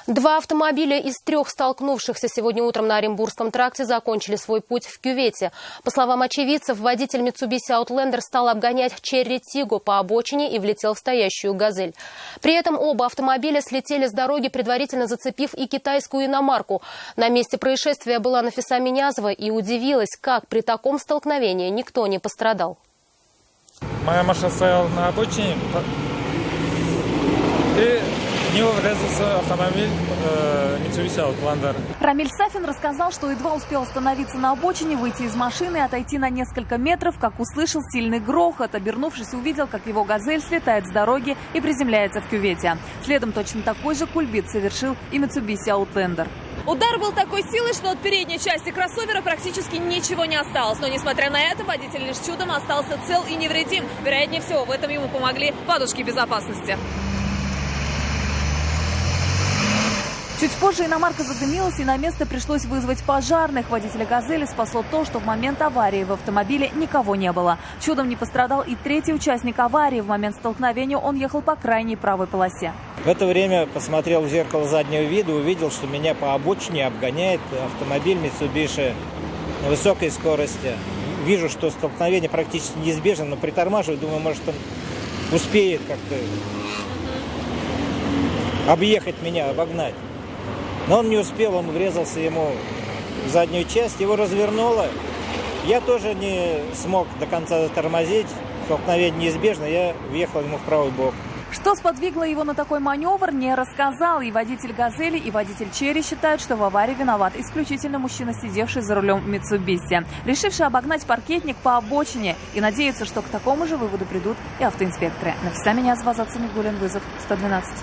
Два автомобиля из трех столкнувшихся сегодня утром на Оренбургском тракте закончили свой путь в кювете. По словам очевидцев, водитель Mitsubishi Outlander стал обгонять Cherry Tiggo по обочине и влетел в стоящую «Газель». При этом оба автомобиля слетели с дороги, предварительно зацепив и китайскую иномарку. На месте происшествия была Нафиса Минязова и удивилась, как при таком столкновении никто не пострадал. Моя машина стояла на обочине, и в него врезался автомобиль Mitsubishi Outlander. Рамиль Сафин рассказал, что едва успел остановиться на обочине, выйти из машины и отойти на несколько метров, как услышал сильный грохот. Обернувшись, увидел, как его «Газель» слетает с дороги и приземляется в кювете. Следом точно такой же кульбит совершил и Mitsubishi Outlander. Удар был такой силы, что от передней части кроссовера практически ничего не осталось. Но, несмотря на это, водитель лишь чудом остался цел и невредим. Вероятнее всего, в этом ему помогли подушки безопасности. Чуть позже иномарка задымилась, и на место пришлось вызвать пожарных. Водителя «Газели» спасло то, что в момент аварии в автомобиле никого не было. Чудом не пострадал и третий участник аварии. В момент столкновения он ехал по крайней правой полосе. В это время посмотрел в зеркало заднего вида, увидел, что меня по обочине обгоняет автомобиль Mitsubishi на высокой скорости. Вижу, что столкновение практически неизбежно, но притормаживаю, думаю, может, он успеет как-то объехать меня, обогнать. Но он не успел, он врезался ему в заднюю часть, его развернуло. Я тоже не смог до конца затормозить, столкновение неизбежно, я въехал ему в правый бок. Что сподвигло его на такой маневр, не рассказал. И водитель «Газели», и водитель «Черри» считают, что в аварии виноват исключительно мужчина, сидевший за рулем Mitsubishi, решивший обогнать паркетник по обочине, и надеются, что к такому же выводу придут и автоинспекторы. Нафиса Минязова, Азат Самигуллин, вызов 112.